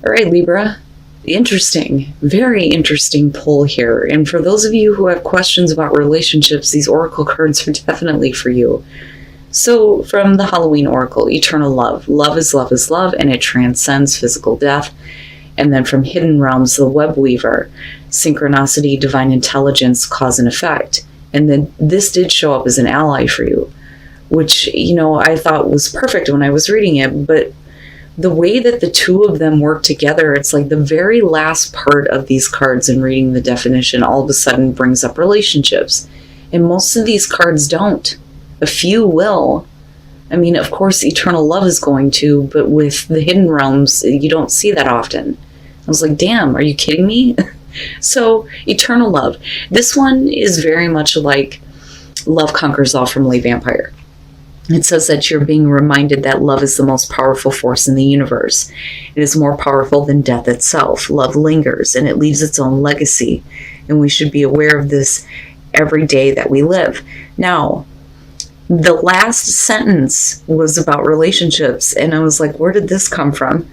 All right, Libra. Interesting, very interesting pull here. And for those of you who have questions about relationships, these oracle cards are definitely for you. So from the Halloween Oracle, Eternal Love. Love is love is love, and it transcends physical death. And then from Hidden Realms, the Web Weaver. Synchronicity, divine intelligence, cause and effect. And then this did show up as an ally for you, which, you know, I thought was perfect when I was reading it. But the way that the two of them work together, it's like the very last part of these cards and reading the definition all of a sudden brings up relationships. And most of these cards don't. A few will. I mean, of course, Eternal Love is going to, but with the Hidden Realms, you don't see that often. I was like, damn, are you kidding me? So, Eternal Love. This one is very much like Love Conquers All from Lay Vampire. It says that you're being reminded that love is the most powerful force in the universe. It is more powerful than death itself. Love lingers, and it leaves its own legacy. And we should be aware of this every day that we live. Now, the last sentence was about relationships, and I was like, where did this come from?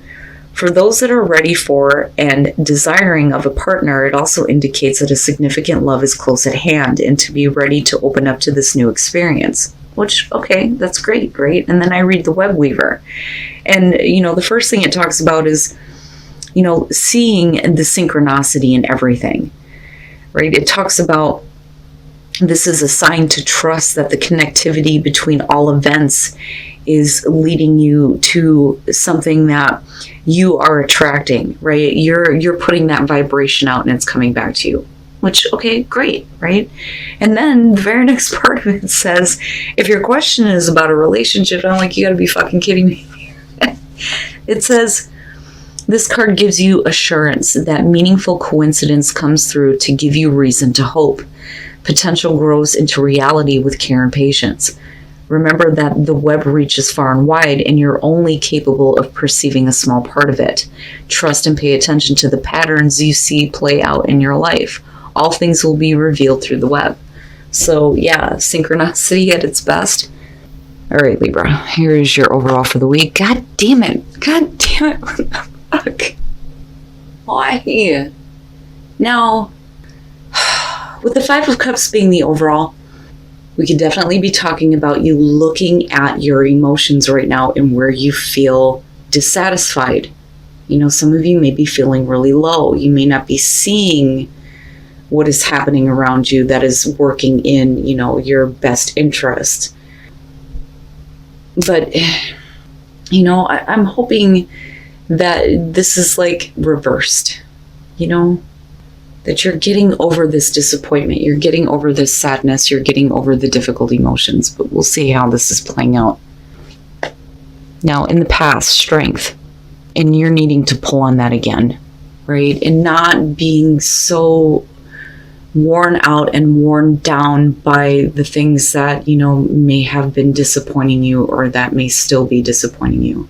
For those that are ready for and desiring of a partner, it also indicates that a significant love is close at hand and to be ready to open up to this new experience. Which, okay, that's great, right? And then I read the Web Weaver. And, you know, the first thing it talks about is, you know, seeing the synchronicity in everything, right? It talks about this is a sign to trust that the connectivity between all events is leading you to something that you are attracting, right? You're putting that vibration out and it's coming back to you. Which, okay, great, right? And then the very next part of it says, if your question is about a relationship, I'm like, you gotta be fucking kidding me. It says, this card gives you assurance that meaningful coincidence comes through to give you reason to hope. Potential grows into reality with care and patience. Remember that the web reaches far and wide, and you're only capable of perceiving a small part of it. Trust and pay attention to the patterns you see play out in your life. All things will be revealed through the web. So yeah, synchronicity at its best. All right, Libra, here is your overall for the week. God damn it. God damn it. What the fuck? Why? Now, with the Five of Cups being the overall, we could definitely be talking about you looking at your emotions right now and where you feel dissatisfied. You know, some of you may be feeling really low. You may not be seeing what is happening around you that is working in, you know, your best interest. But, you know, I'm hoping that this is like reversed, you know, that you're getting over this disappointment, you're getting over this sadness, you're getting over the difficult emotions, but we'll see how this is playing out. Now, in the past, strength, and you're needing to pull on that again, right? And not being so worn out and worn down by the things that, you know, may have been disappointing you or that may still be disappointing you.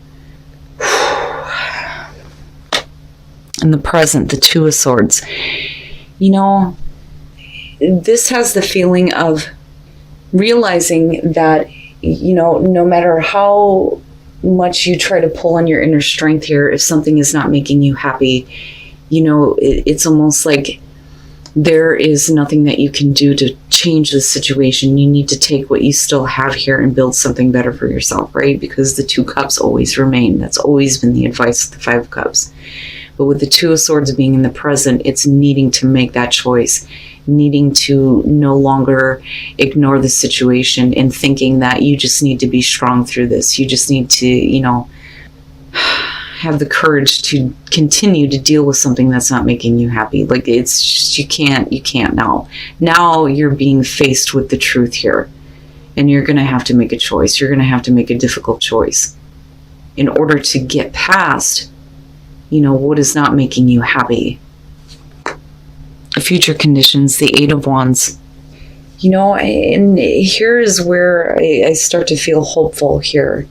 In the present, the Two of Swords. You know, this has the feeling of realizing that, you know, no matter how much you try to pull on your inner strength here, if something is not making you happy, you know, it's almost like there is nothing that you can do to change the situation. You need to take what you still have here and build something better for yourself, right? Because the Two Cups always remain. That's always been the advice of the Five of Cups. But with the Two of Swords being in the present, it's needing to make that choice, needing to no longer ignore the situation and thinking that you just need to be strong through this. You just need to, you know, have the courage to continue to deal with something that's not making you happy. Like, it's just, you can't now. Now you're being faced with the truth here, and you're going to have to make a choice. You're going to have to make a difficult choice in order to get past, you know, what is not making you happy. Future conditions, the Eight of Wands. You know, and here is where I start to feel hopeful here.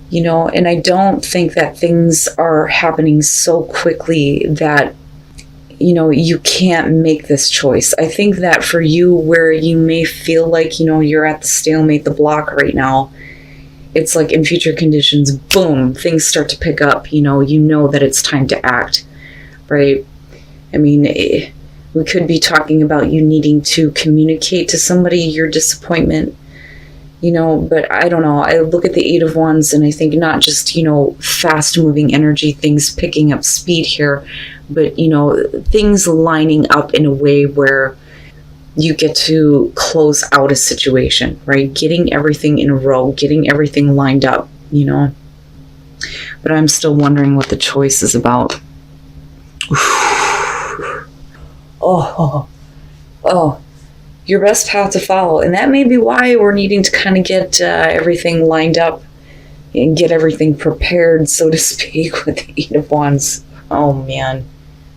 You know, and I don't think that things are happening so quickly that, you know, you can't make this choice. I think that for you, where you may feel like, you know, you're at the stalemate, the block right now, it's like in future conditions, boom, things start to pick up. You know that it's time to act, right? I mean, we could be talking about you needing to communicate to somebody your disappointment, but I don't know. I look at the Eight of Wands and I think not just, fast moving energy, things picking up speed here, but, things lining up in a way where you get to close out a situation, right? Getting everything in a row, getting everything lined up, But I'm still wondering what the choice is about. Oh, your best path to follow. And that may be why we're needing to kind of get everything lined up and get everything prepared, so to speak, with the Eight of Wands. Oh, man.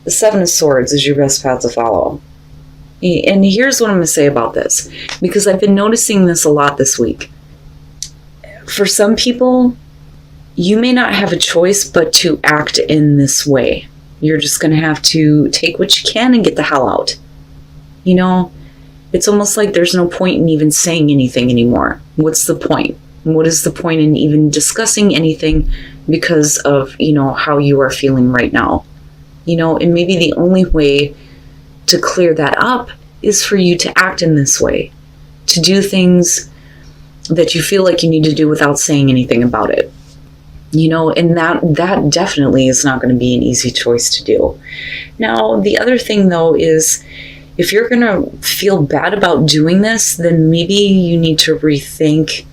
The Seven of Swords is your best path to follow. And here's what I'm going to say about this, because I've been noticing this a lot this week. For some people, you may not have a choice but to act in this way. You're just going to have to take what you can and get the hell out. It's almost like there's no point in even saying anything anymore. What's the point? What is the point in even discussing anything because of, how you are feeling right now? And maybe the only way to clear that up is for you to act in this way, to do things that you feel like you need to do without saying anything about it. And that definitely is not going to be an easy choice to do. Now, the other thing, though, is if you're going to feel bad about doing this, then maybe you need to rethink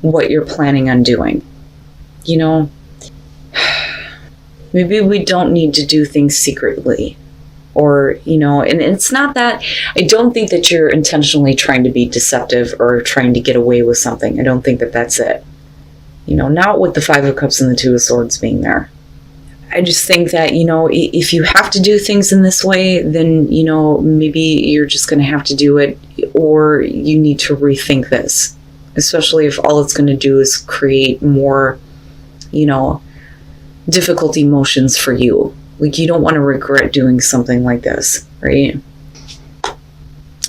what you're planning on doing. Maybe we don't need to do things secretly. Or, and it's not that, I don't think that you're intentionally trying to be deceptive or trying to get away with something. I don't think that that's it. Not with the Five of Cups and the Two of Swords being there. I just think that, if you have to do things in this way, then, maybe you're just going to have to do it, or you need to rethink this, especially if all it's going to do is create more, difficult emotions for you. Like, you don't want to regret doing something like this, right?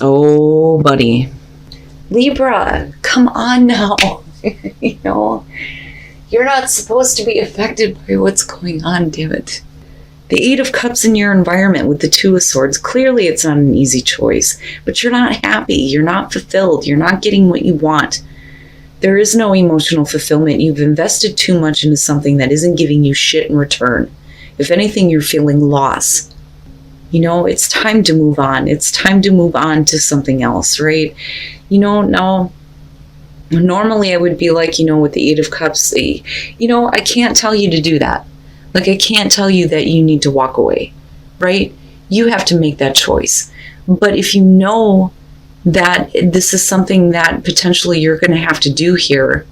Oh, buddy. Libra, come on now. You're not supposed to be affected by what's going on, damn it. The Eight of Cups in your environment with the Two of Swords, clearly it's not an easy choice, but you're not happy, you're not fulfilled, you're not getting what you want. There is no emotional fulfillment. You've invested too much into something that isn't giving you shit in return. If anything, you're feeling loss. It's time to move on. It's time to move on to something else, right? Now, normally I would be like, with the Eight of Cups, I can't tell you to do that. Like, I can't tell you that you need to walk away, right? You have to make that choice. But if you know that this is something that potentially you're going to have to do here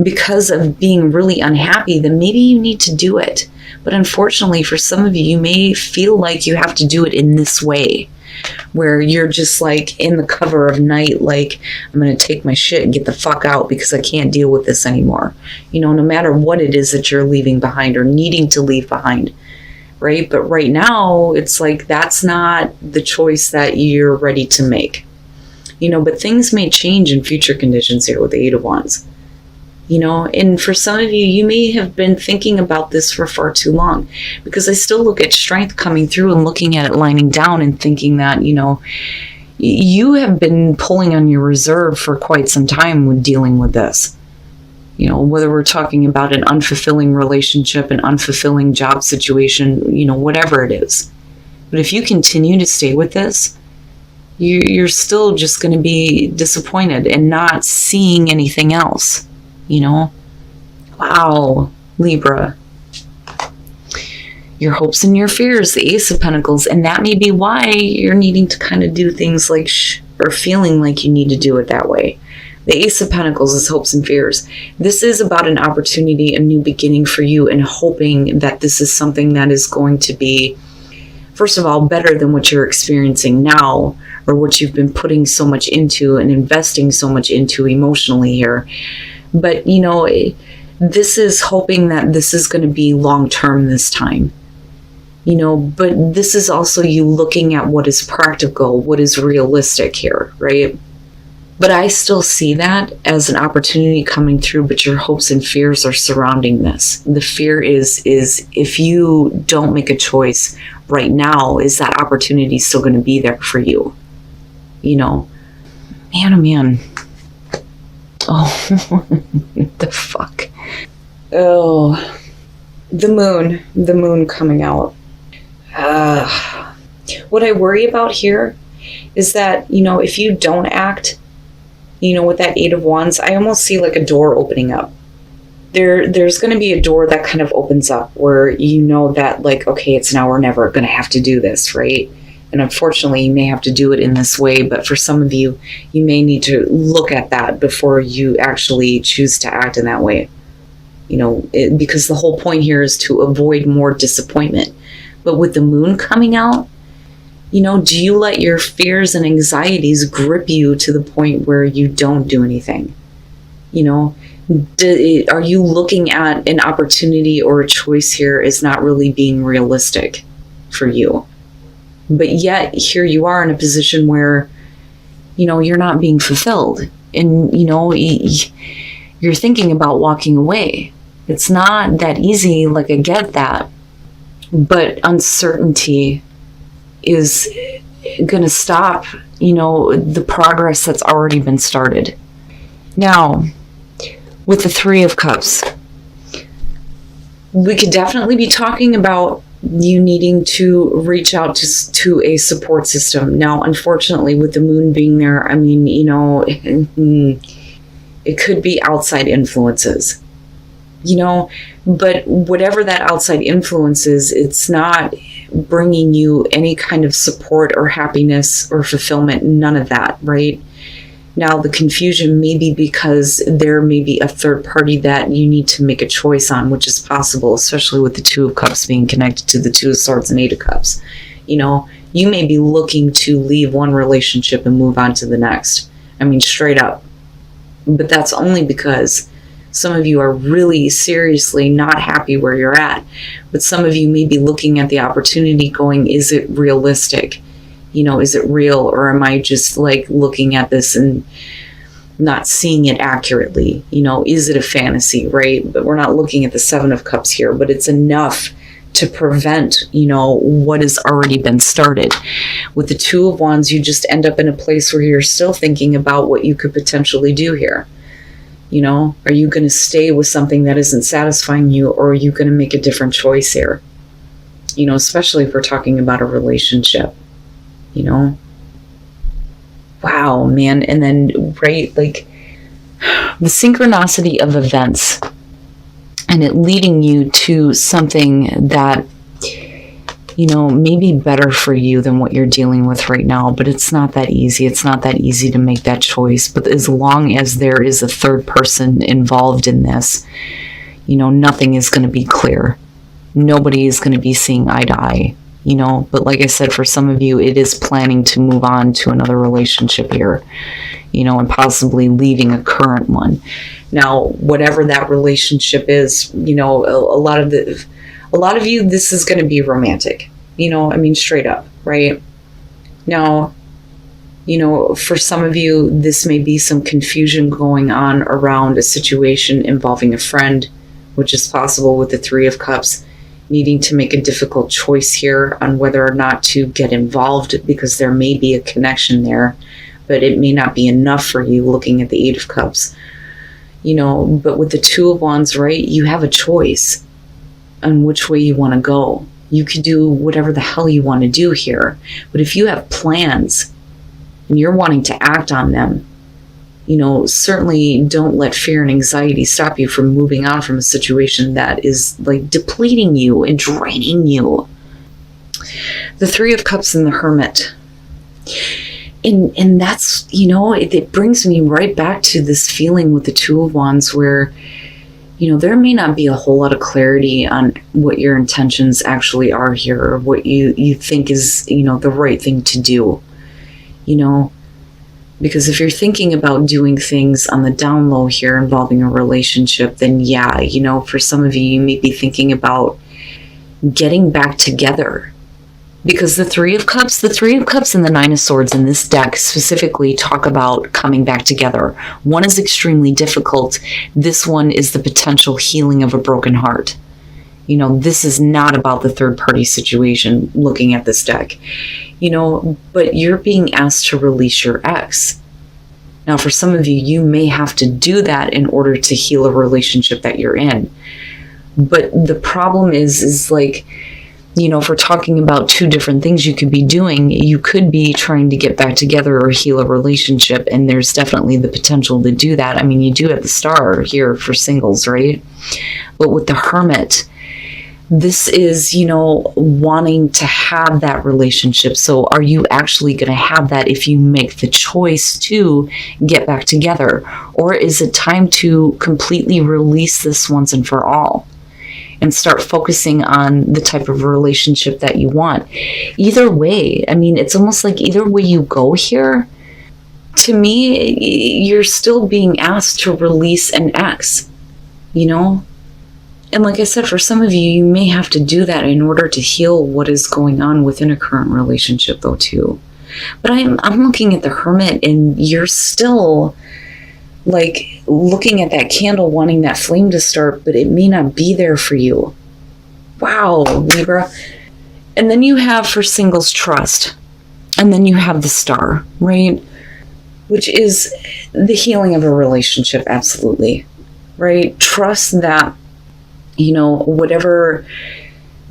because of being really unhappy, then maybe you need to do it. But unfortunately, for some of you, you may feel like you have to do it in this way, where you're just like in the cover of night, like, I'm going to take my shit and get the fuck out because I can't deal with this anymore. No matter what it is that you're leaving behind or needing to leave behind, right? But right now, it's like that's not the choice that you're ready to make. But things may change in future conditions here with the Eight of Wands. And for some of you, you may have been thinking about this for far too long, because I still look at strength coming through and looking at it lining down and thinking that, you have been pulling on your reserve for quite some time with dealing with this. Whether we're talking about an unfulfilling relationship, an unfulfilling job situation, whatever it is. But if you continue to stay with this, you're still just going to be disappointed and not seeing anything else. Wow, Libra. Your hopes and your fears, the Ace of Pentacles, and that may be why you're needing to kind of do things like or feeling like you need to do it that way. The Ace of Pentacles is hopes and fears. This is about an opportunity, a new beginning for you, and hoping that this is something that is going to be, first of all, better than what you're experiencing now, or what you've been putting so much into and investing so much into emotionally here. But, this is hoping that this is going to be long-term this time. But this is also you looking at what is practical, what is realistic here, right? But I still see that as an opportunity coming through, but your hopes and fears are surrounding this. The fear is if you don't make a choice right now, is that opportunity still going to be there for you? You know, man, oh man. Oh, the fuck. Oh, the moon coming out. What I worry about here is that, you know, if you don't act, you know, with that Eight of Wands, I almost see like a door opening up. There's going to be a door that kind of opens up where you know that, like, okay, it's now or never, going to have to do this, right? And unfortunately, you may have to do it in this way, but for some of you, you may need to look at that before you actually choose to act in that way. You know, because the whole point here is to avoid more disappointment. But with the moon coming out, you know, do you let your fears and anxieties grip you to the point where you don't do anything? You know, are you looking at an opportunity or a choice here as not really being realistic for you? But yet here you are in a position where, you know, you're not being fulfilled. And, you know, you're thinking about walking away. It's not that easy. Like, I get that. But uncertainty is going to stop, you know, the progress that's already been started. Now, with the Three of Cups, we could definitely be talking about you needing to reach out to a support system. Now, unfortunately, with the moon being there, I mean, you know, it could be outside influences, you know, but whatever that outside influence is, it's not bringing you any kind of support or happiness or fulfillment, none of that, right? Now, the confusion may be because there may be a third party that you need to make a choice on, which is possible, especially with the Two of Cups being connected to the Two of Swords and Eight of Cups. You know, you may be looking to leave one relationship and move on to the next. I mean, straight up. But that's only because some of you are really seriously not happy where you're at. But some of you may be looking at the opportunity going, is it realistic? You know, is it real, or am I just like looking at this and not seeing it accurately? You know, is it a fantasy, right? But we're not looking at the Seven of Cups here, but it's enough to prevent, you know, what has already been started. With the Two of Wands, you just end up in a place where you're still thinking about what you could potentially do here. You know, are you going to stay with something that isn't satisfying you, or are you going to make a different choice here? You know, especially if we're talking about a relationship. You know, wow, man. And then, right, like the synchronicity of events and it leading you to something that, you know, may be better for you than what you're dealing with right now. But it's not that easy. It's not that easy to make that choice. But as long as there is a third person involved in this, you know, nothing is going to be clear. Nobody is going to be seeing eye to eye. You know, but like I said, for some of you, it is planning to move on to another relationship here, you know, and possibly leaving a current one. Now, whatever that relationship is, you know, a lot of you, this is going to be romantic, you know, I mean, straight up, right? Now, you know, for some of you, this may be some confusion going on around a situation involving a friend, which is possible with the Three of Cups. Needing to make a difficult choice here on whether or not to get involved, because there may be a connection there, but it may not be enough for you looking at the Eight of Cups. You know, but with the Two of Wands, right, you have a choice on which way you want to go. You could do whatever the hell you want to do here. But if you have plans and you're wanting to act on them, you know, certainly don't let fear and anxiety stop you from moving on from a situation that is like depleting you and draining you. The Three of Cups and the Hermit. And that's, you know, it brings me right back to this feeling with the Two of Wands where, you know, there may not be a whole lot of clarity on what your intentions actually are here, or what you think is, you know, the right thing to do, you know. Because if you're thinking about doing things on the down low here involving a relationship, then yeah, you know, for some of you, you may be thinking about getting back together, Because the Three of Cups and the Nine of Swords in this deck specifically talk about coming back together. One is extremely difficult. This one is the potential healing of a broken heart. You know, this is not about the third party situation looking at this deck. You know, but you're being asked to release your ex. Now, for some of you, you may have to do that in order to heal a relationship that you're in. But the problem is like, you know, if we're talking about two different things you could be doing, you could be trying to get back together or heal a relationship, and there's definitely the potential to do that. I mean, you do have the Star here for singles, right? But with the Hermit, this is, you know, wanting to have that relationship. So are you actually going to have that if you make the choice to get back together? Or is it time to completely release this once and for all and start focusing on the type of relationship that you want? Either way, I mean, it's almost like either way you go here, to me, you're still being asked to release an ex, you know? And like I said, for some of you, you may have to do that in order to heal what is going on within a current relationship, though, too. But I'm looking at the Hermit, and you're still, like, looking at that candle, wanting that flame to start, but it may not be there for you. Wow, Libra. And then you have, for singles, trust. And then you have the Star, right? Which is the healing of a relationship, absolutely. Right? Trust that, you know, whatever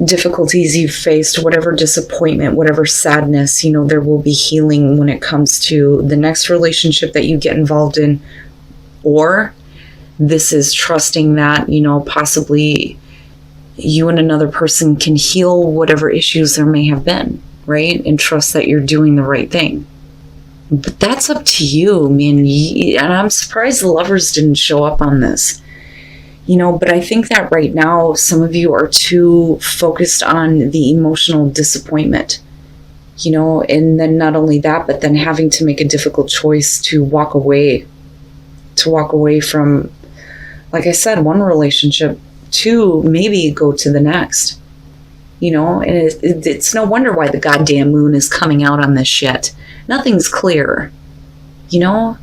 difficulties you've faced, whatever disappointment, whatever sadness, you know, there will be healing when it comes to the next relationship that you get involved in. Or this is trusting that, you know, possibly you and another person can heal whatever issues there may have been, right? And trust that you're doing the right thing. But that's up to you, man. And I'm surprised the Lovers didn't show up on this. You know, but I think that right now, some of you are too focused on the emotional disappointment, you know, and then not only that, but then having to make a difficult choice to walk away from, like I said, one relationship to maybe go to the next, you know, and it's no wonder why the goddamn moon is coming out on this shit. Nothing's clear, you know.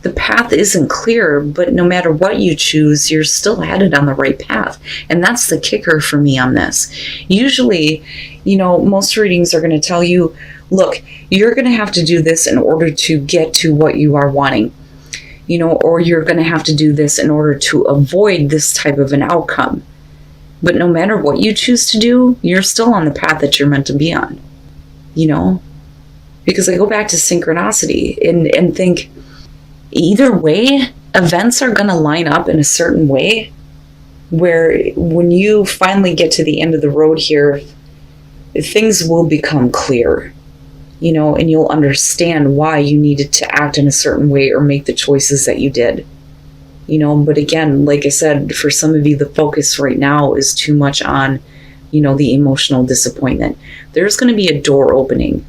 The path isn't clear, but no matter what you choose, you're still headed on the right path. And that's the kicker for me on this. Usually, you know, most readings are going to tell you, look, you're going to have to do this in order to get to what you are wanting, you know, or you're going to have to do this in order to avoid this type of an outcome. But no matter what you choose to do, you're still on the path that you're meant to be on, you know, because I go back to synchronicity and think, either way, events are going to line up in a certain way where when you finally get to the end of the road here, things will become clear, you know, and you'll understand why you needed to act in a certain way or make the choices that you did, you know. But again, like I said, for some of you, the focus right now is too much on, you know, the emotional disappointment. There's going to be a door opening.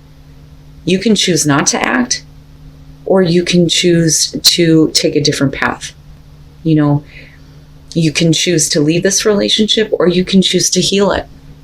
You can choose not to act, or you can choose to take a different path. You know, you can choose to leave this relationship, or you can choose to heal it.